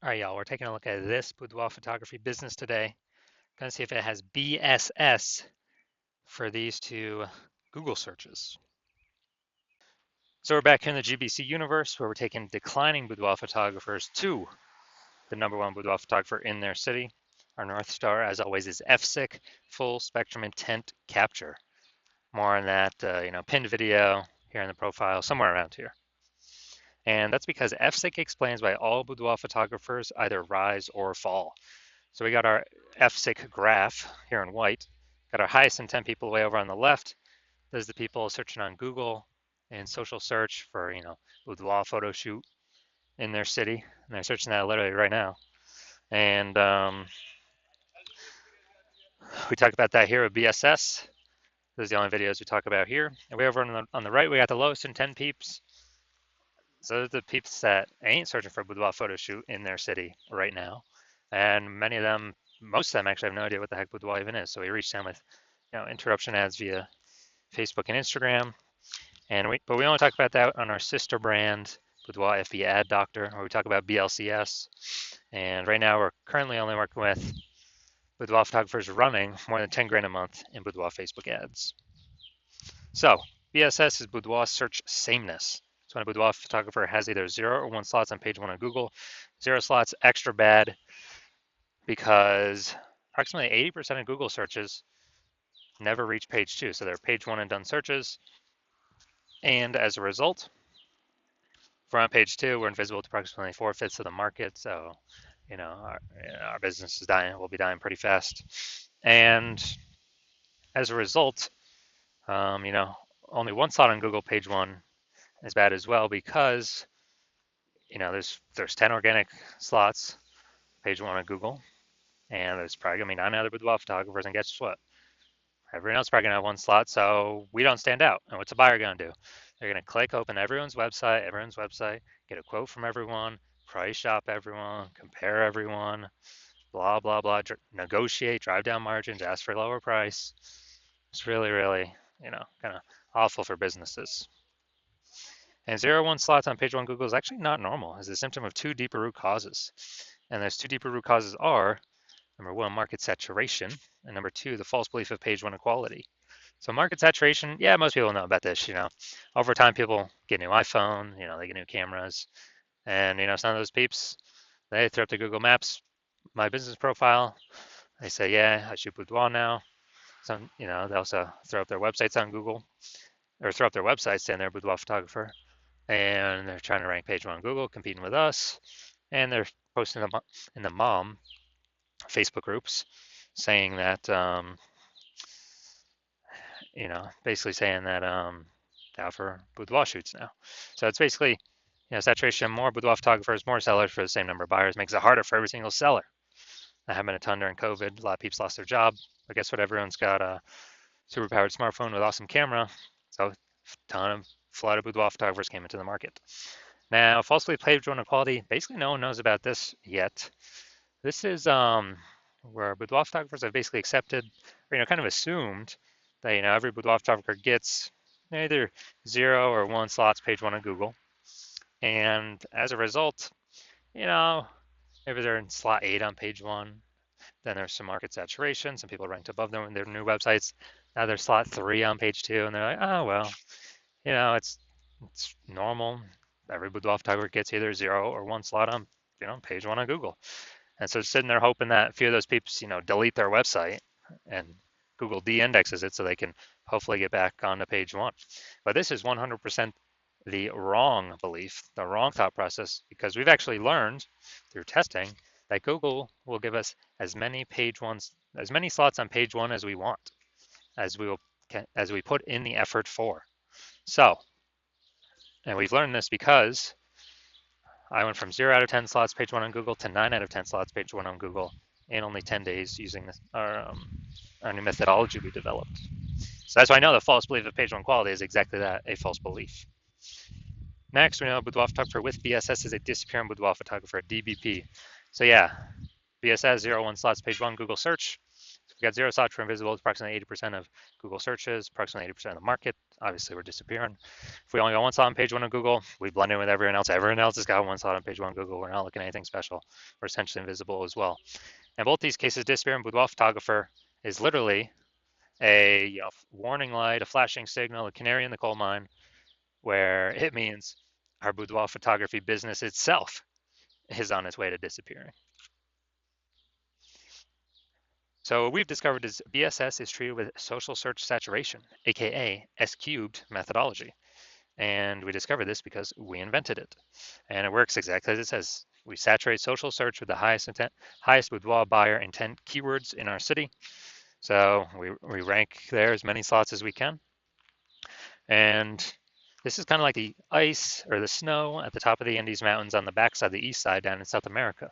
All right, y'all, we're taking a look at this boudoir photography business today. Gonna see if it has BSS for these two Google searches. So we're back here in the GBC universe where we're taking declining boudoir photographers to the #1 boudoir photographer in their city. Our North Star, as always, is FSIC, full spectrum intent capture. More on that, pinned video here in the profile, somewhere around here. And that's because FSIC explains why all boudoir photographers either rise or fall. So we got our FSIC graph here in white, got our highest intent people way over on the left. There's the people searching on Google and social search for, boudoir photo shoot in their city. And they're searching that literally right now. And we talked about that here with BSS. Those are the only videos we talk about here. And way over on the right, we got the lowest intent peeps. So those are the peeps that ain't searching for a boudoir photo shoot in their city right now. And many of them, most of them actually have no idea what the heck boudoir even is. So we reached them with interruption ads via Facebook and Instagram. But we only talk about that on our sister brand, Boudoir FB Ad Doctor, where we talk about BLCS. And right now we're currently only working with boudoir photographers running more than 10 grand a month in boudoir Facebook ads. So BSS is boudoir search sameness. So when a boudoir photographer has either 0 or 1 slots on page 1 on Google, 0 slots extra bad because approximately 80% of Google searches never reach page 2. So they're page 1 and done searches. And as a result, if we're on page 2, we're invisible to approximately 4/5 of the market. So, our business is dying. We'll be dying pretty fast. And as a result, only 1 slot on Google page 1 is bad as well because, there's 10 organic slots page 1 on Google, and there's probably gonna be 9 other boudoir photographers. And guess what? Everyone else is probably gonna have 1 slot, so we don't stand out. And what's a buyer gonna do? They're gonna click open everyone's website, get a quote from everyone, price shop everyone, compare everyone, blah, blah, blah, negotiate, drive down margins, ask for a lower price. It's really, really, kind of awful for businesses. And 0-1 slots on page 1 Google is actually not normal. It's a symptom of 2 deeper root causes. And those 2 deeper root causes are, number 1, market saturation, and number 2, the false belief of page 1 equality. So market saturation, yeah, most people know about this. Over time, people get new iPhone, they get new cameras, and some of those peeps, they throw up the Google Maps, my business profile. They say, yeah, I shoot boudoir now. Some, they also throw up their websites on Google, or throw up their websites saying they're a boudoir photographer, and they're trying to rank page 1 on Google, competing with us, and they're posting them in the mom Facebook groups saying that, basically saying that they offer boudoir shoots now. So it's basically, saturation, more boudoir photographers, more sellers for the same number of buyers makes it harder for every single seller. That happened a ton during COVID. A lot of people lost their job, but guess what? Everyone's got a super powered smartphone with awesome camera. So a ton of flood of boudoir photographers came into the market. Now, falsely page 1 equality, basically no one knows about this yet. This is where boudoir photographers have basically accepted, or kind of assumed that every boudoir photographer gets either 0 or 1 slots page 1 on Google, and as a result, maybe they're in slot 8 on page 1. Then there's some market saturation. Some people ranked above them in their new websites. Now they're slot 3 on page 2, and they're like, oh well, it's normal. Every boudoir photographer gets either 0 or 1 slot on page 1 on Google. And so sitting there hoping that a few of those peeps, delete their website and Google de-indexes it so they can hopefully get back onto page 1. But this is 100% the wrong belief, the wrong thought process, because we've actually learned through testing that Google will give us as many slots on page 1 as we want, as we put in the effort for. So, and we've learned this because I went from 0 out of 10 slots page 1 on Google to 9 out of 10 slots page 1 on Google in only 10 days using our new methodology we developed. So that's why I know the false belief of page 1 quality is exactly that, a false belief. Next, we know a boudoir photographer with BSS is a disappearing boudoir photographer, DBP. So yeah, BSS 0-1 slots page 1 Google search. We got zero slots for invisible. It's approximately 80% of Google searches, approximately 80% of the market. Obviously, we're disappearing. If we only got one slot on page one of Google, we blend in with everyone else. Everyone else has got one slot on page one of Google. We're not looking at anything special. We're essentially invisible as well. And both these cases, disappearing boudoir photographer is literally a warning light, a flashing signal, a canary in the coal mine, where it means our boudoir photography business itself is on its way to disappearing. So what we've discovered is BSS is treated with social search saturation, aka S-cubed methodology. And we discovered this because we invented it. And it works exactly as it says. We saturate social search with the highest boudoir buyer intent keywords in our city. So we rank there as many slots as we can. And this is kind of like the ice or the snow at the top of the Andes Mountains on the backside, the east side down in South America.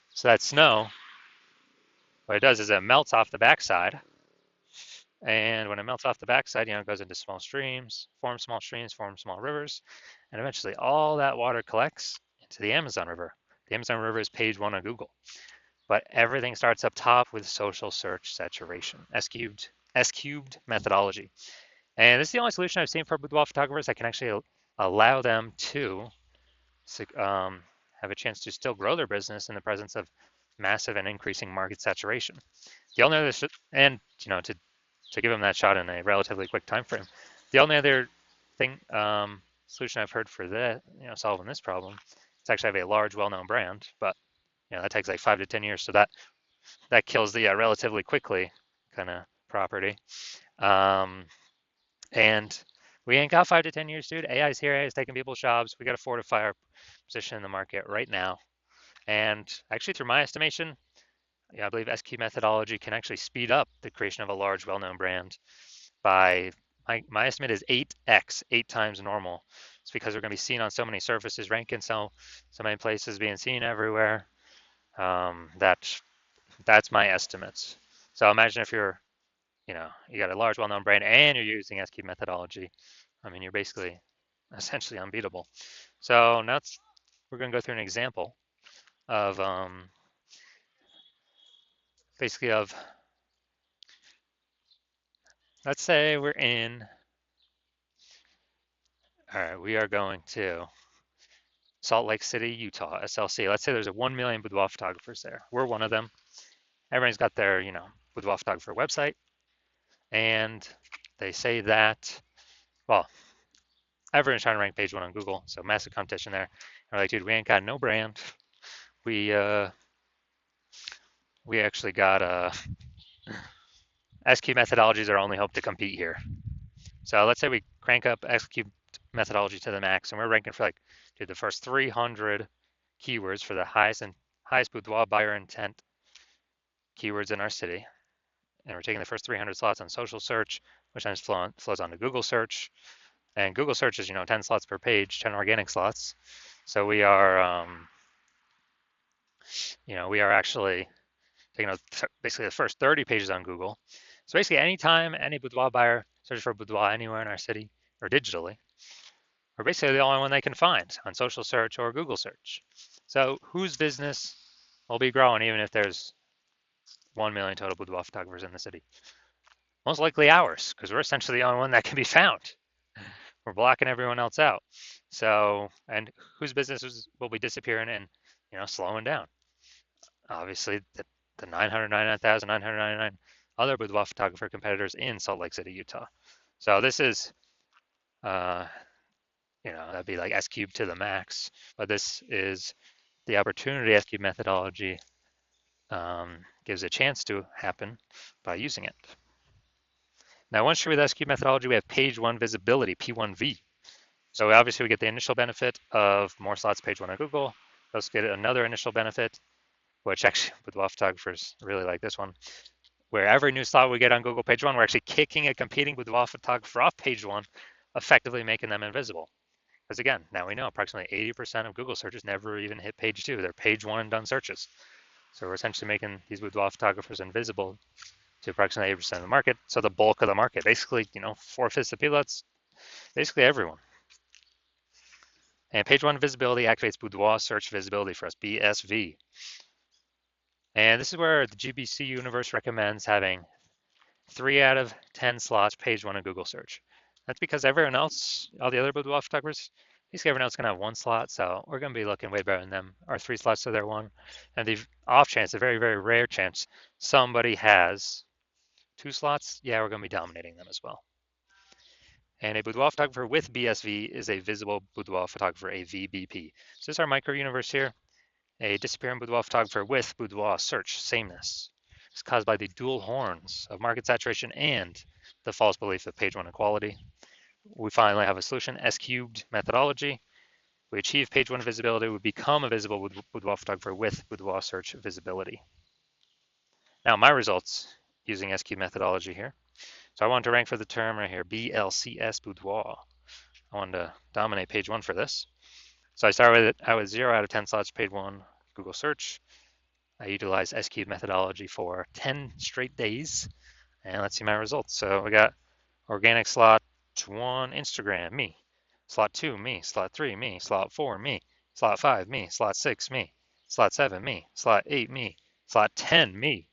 So that snow, what it does is it melts off the backside. And when it melts off the backside, it goes into small streams, forms small rivers, and eventually all that water collects into the Amazon River. The Amazon River is page one on Google. But everything starts up top with social search saturation, S-cubed methodology. And this is the only solution I've seen for boudoir photographers that can actually allow them to have a chance to still grow their business in the presence of massive and increasing market saturation. The only other, and to give them that shot in a relatively quick time frame, the only other thing solution I've heard for that, solving this problem, is actually have a large, well-known brand, but that takes like 5 to 10 years, so that kills the relatively quickly kind of property. And we ain't got 5 to 10 years, dude. AI's here. AI's taking people's jobs. We got to fortify our position in the market right now. And actually, through my estimation, I believe S-cubed methodology can actually speed up the creation of a large, well-known brand by, my estimate is 8x, 8 times normal. It's because we're going to be seen on so many surfaces, ranking so many places, being seen everywhere. That's my estimates. So imagine if you're you got a large, well-known brand and you're using S-cubed methodology. I mean, you're basically essentially unbeatable. So now we're going to go through an example of basically of, let's say we're in, all right, we are going to Salt Lake City, Utah, SLC. Let's say there's 1 million boudoir photographers there. We're one of them. Everyone's got their, boudoir photographer website. And they say that, well, everyone's trying to rank page one on Google, so massive competition there. And we're like, dude, we ain't got no brand. We actually got S-cubed methodologies are our only hope to compete here. So let's say we crank up S-cubed methodology to the max, and we're ranking for the first 300 keywords for the highest boudoir buyer intent keywords in our city. And we're taking the first 300 slots on social search, which then flows on to Google search. And Google search is 10 slots per page, 10 organic slots. So we are we are actually taking basically the first 30 pages on Google. So basically, anytime any boudoir buyer searches for boudoir anywhere in our city or digitally, we're basically the only one they can find on social search or Google search. So whose business will be growing even if there's 1 million total boudoir photographers in the city? Most likely ours, because we're essentially the only one that can be found. We're blocking everyone else out. So, and whose businesses will be disappearing and slowing down? Obviously, the 999,999 other boudoir photographer competitors in Salt Lake City, Utah. So this is, that'd be like S-cubed to the max, but this is the opportunity S-cubed methodology gives a chance to happen by using it. Now, once you're with S-cubed methodology, we have page one visibility, P1V. So obviously we get the initial benefit of more slots page one on Google. Let's get another initial benefit, which actually boudoir photographers really like this one, where every new slot we get on Google page one, we're actually kicking a competing boudoir photographer off page one, effectively making them invisible. Because again, now we know approximately 80% of Google searches never even hit page two. They're page one and done searches. So we're essentially making these boudoir photographers invisible to approximately 80% of the market. So the bulk of the market, basically, 4/5 of people, that's basically everyone. And page one visibility activates boudoir search visibility for us, BSV. And this is where the GBC universe recommends having 3 out of 10 slots page 1 of Google search. That's because everyone else, all the other boudoir photographers, basically everyone else is going to have 1 slot, so we're going to be looking way better than them. Our 3 slots to their 1. And the off chance, the very, very rare chance, somebody has 2 slots, yeah, we're going to be dominating them as well. And a boudoir photographer with BSV is a visible boudoir photographer, a VBP. So this is our micro universe here. A disappearing boudoir photographer with boudoir search sameness is caused by the dual horns of market saturation and the false belief of page 1 equality. We finally have a solution, S cubed methodology. We achieve page 1 visibility, we become a visible boudoir photographer with boudoir search visibility. Now my results using S cubed methodology here. So I wanted to rank for the term right here, BLCS boudoir. I wanted to dominate page 1 for this. So I started with 0 out of 10 slots, page 1, Google search. I utilized S cubed methodology for 10 straight days. And let's see my results. So we got organic slot 1, Instagram, me. Slot 2, me. Slot 3, me. Slot 4, me. Slot 5, me. Slot 6, me. Slot 7, me. Slot 8, me. Slot 10, me.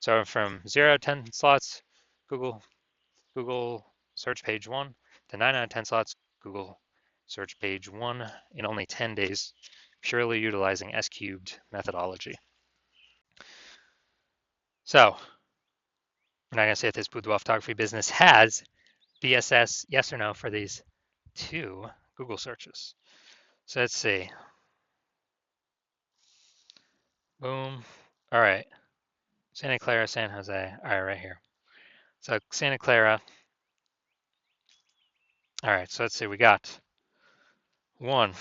So from 0 to 10 slots, Google search page 1 to 9 out of 10 slots, Google search page 1 in only 10 days, purely utilizing S cubed methodology. So we're not going to say if this boudoir photography business has BSS, yes or no, for these 2 Google searches. So let's see. Boom. All right. Santa Clara, San Jose. All right, right here. So Santa Clara. All right, so let's see. We got 1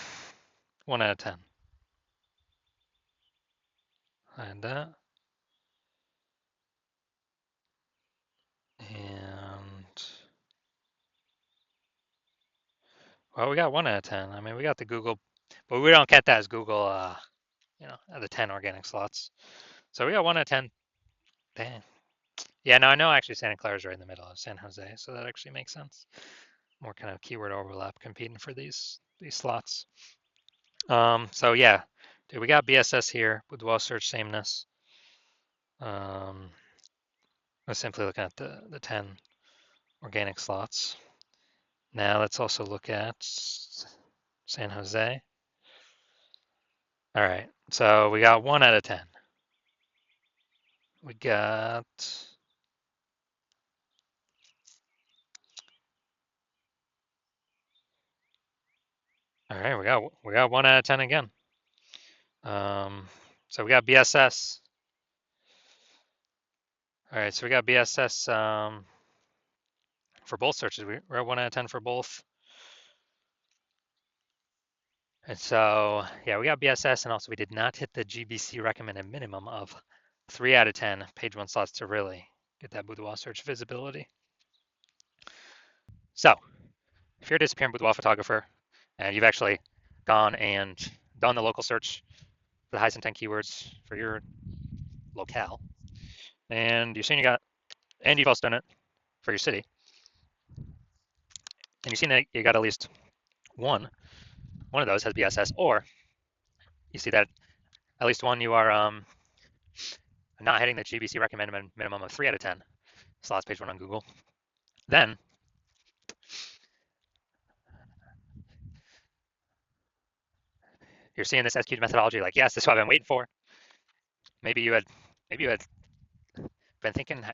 out of 10. And that. And well, we got 1 out of 10. I mean, we got the Google, but we don't count that as Google, the 10 organic slots. So we got 1 out of 10. Dang. Yeah, no, I know actually Santa Clara is right in the middle of San Jose, so that actually makes sense. More kind of keyword overlap competing for these slots. So yeah, dude, we got BSS here, boudoir search sameness. Let's simply look at the 10 organic slots. Now let's also look at San Jose. All right, so we got 1 out of 10. We got all right. We got 1 out of 10 again. So we got BSS. All right, so we got BSS for both searches. We're at 1 out of 10 for both. And so, yeah, we got BSS, and also we did not hit the GBC recommended minimum of 3 out of 10 page 1 slots to really get that boudoir search visibility. So, if you're a disappearing boudoir photographer and you've actually gone and done the local search for the highest intent keywords for your locale, and you've also done it for your city, and you've seen that you got at least one of those has BSS, or you see that at least one you are not hitting the GBC recommended minimum of 3 out of 10 slots page 1 on Google, then you're seeing this SQ methodology like, yes, this is what I've been waiting for. Maybe you had been thinking,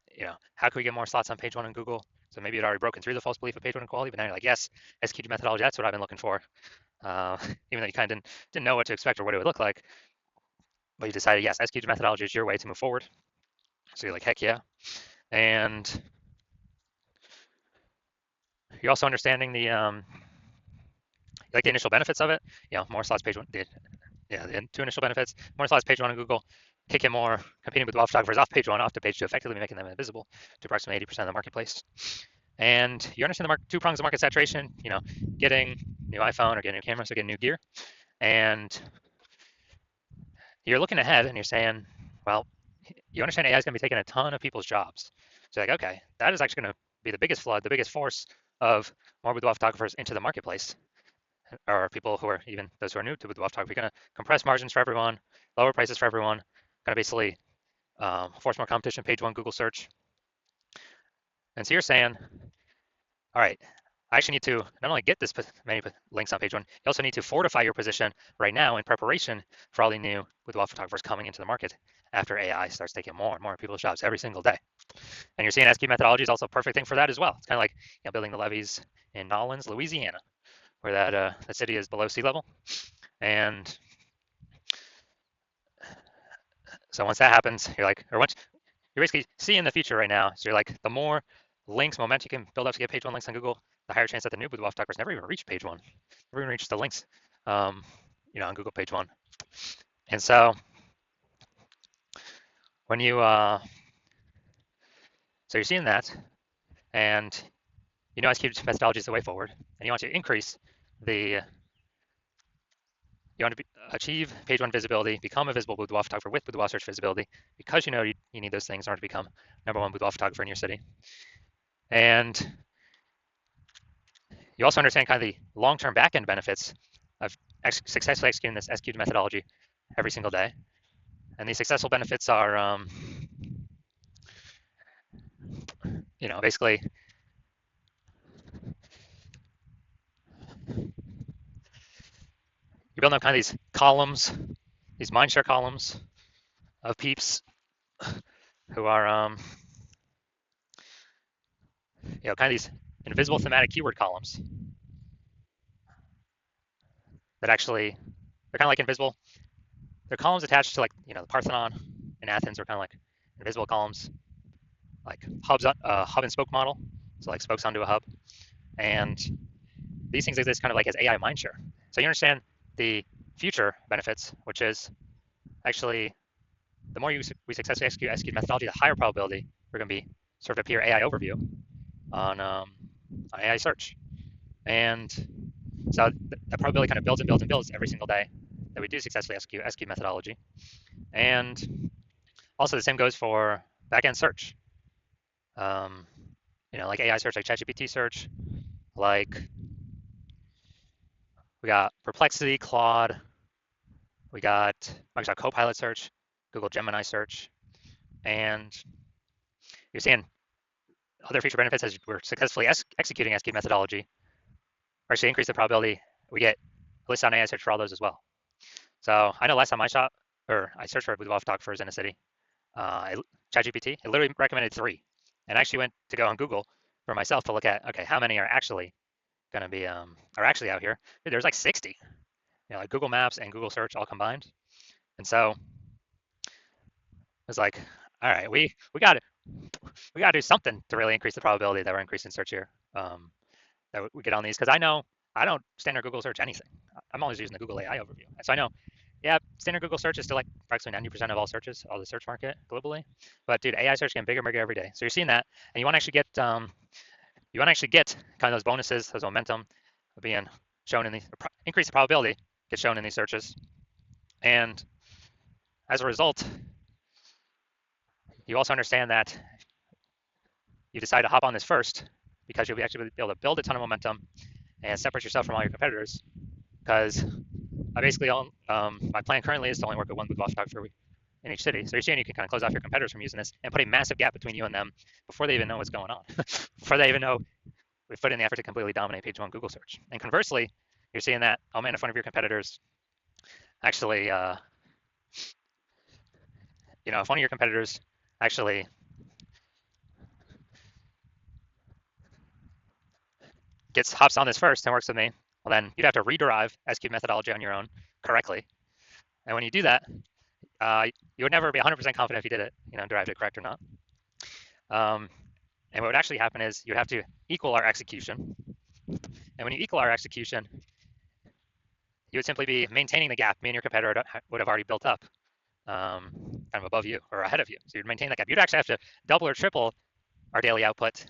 how can we get more slots on page 1 on Google? So maybe you'd already broken through the false belief of page 1 equality, but now you're like, yes, SQ methodology, that's what I've been looking for. Even though you kind of didn't know what to expect or what it would look like, but you decided, yes, SQ methodology is your way to move forward. So you're like, heck yeah. And you're also understanding the initial benefits of it. More slots page 1 did. Yeah, the 2 initial benefits, more slots page 1 on Google, kick in more competing with photographers off page 1, off to page 2, effectively making them invisible to approximately 80% of the marketplace. And you understand the 2 prongs of market saturation, getting new iPhone or getting new camera, so getting new gear. And you're looking ahead and you're saying, well, you understand AI is going to be taking a ton of people's jobs. So you're like, okay, that is actually going to be the biggest flood, the biggest force of more boudoir photographers into the marketplace, or people who are even those who are new to boudoir photography, going to compress margins for everyone, lower prices for everyone, going to basically force more competition, page one Google search. And so you're saying, all right, I actually need to not only get this many links on page one, you also need to fortify your position right now in preparation for all the new boudoir photographers coming into the market after AI starts taking more and more people's jobs every single day. And you're seeing SQ methodology is also a perfect thing for that as well. It's kind of like building the levees in Nolens, Louisiana, where that city is below sea level. And so once that happens, you're like, or once you're basically seeing the future right now. So you're like, the more links, momentum you can build up to get page one links on Google, the higher chance that the new boudoir photographers never even reach page one, never even reach the links, on Google page one. And so when you, so you're seeing that, and SQ methodology is the way forward, and you want to increase you want to achieve page one visibility, become a visible boudoir photographer with boudoir search visibility, because you need those things in order to become number one boudoir photographer in your city. And you also understand kind of the long-term back-end benefits of successfully executing this SQ methodology every single day. And these successful benefits are, basically, you're building up kind of these columns, these mindshare columns of peeps who are, kind of these invisible thematic keyword columns that actually, they're kind of like invisible. They're columns attached to the Parthenon in Athens are kind of like invisible columns, like hubs, hub and spoke model. So like spokes onto a hub. And these things exist kind of like as AI mindshare. So you understand the future benefits, which is actually the more we successfully execute methodology, the higher probability we're going to be sort of appear AI overview on AI search. And so that probability kind of builds and builds and builds every single day that we do successfully execute methodology. And also the same goes for backend search. Like AI search, like ChatGPT search, like we got Perplexity, Claude, we got Microsoft Copilot search, Google Gemini search, and you're seeing other feature benefits as we're successfully executing SQ methodology actually increase the probability we get list on AI search for all those as well. So I know last time I searched for boudoir photographers in a city, ChatGPT, it literally recommended 3. And I actually went to go on Google for myself to look at, okay, how many are actually going to be, are actually out here. Dude, there's like 60, like Google Maps and Google Search all combined. And so it's like, all right, we got to do something to really increase the probability that we're increasing search here, that we get on these. Because I know I don't standard Google search anything. I'm always using the Google AI overview. And so I know, yeah, standard Google search is still like approximately 90% of all searches, all the search market globally. But dude, AI search getting bigger and bigger every day. So you're seeing that, and you want to actually get kind of those bonuses, those momentum being shown in the increase the probability get shown in these searches. And as a result, you also understand that you decide to hop on this first because you'll be actually be able to build a ton of momentum and separate yourself from all your competitors. Because I basically own, my plan currently is to only work with one boudoir photographer in each city. So you're seeing you can kind of close off your competitors from using this and put a massive gap between you and them before they even know what's going on, before they even know we've put in the effort to completely dominate page one Google search. And conversely, you're seeing that I'm in front of your competitors. Actually, if one of your competitors actually hops on this first and works with me, well, then you'd have to rederive SQ methodology on your own correctly. And when you do that, you would never be 100% confident if you did it, derived it correct or not. And what would actually happen is you'd have to equal our execution. And when you equal our execution, you would simply be maintaining the gap me and your competitor would have already built up, kind of above you or ahead of you. So you'd maintain that gap. You'd actually have to double or triple our daily output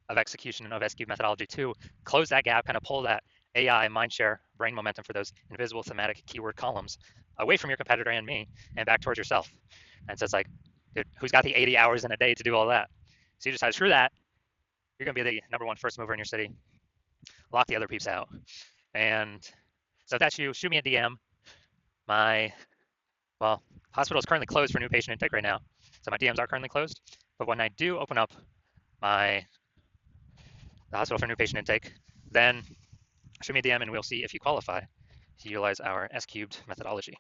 of execution of SQ methodology to close that gap, kind of pull that AI mindshare brain momentum for those invisible thematic keyword columns away from your competitor and me and back towards yourself. And so it's like, dude, who's got the 80 hours in a day to do all that? So you decide, screw that. You're going to be the number one first mover in your city. Lock the other peeps out. And so if that's you, shoot me a DM. My hospital is currently closed for new patient intake right now. So my DMs are currently closed. But when I do open up the hospital for new patient intake, then shoot me a DM and we'll see if you qualify to utilize our S cubed methodology.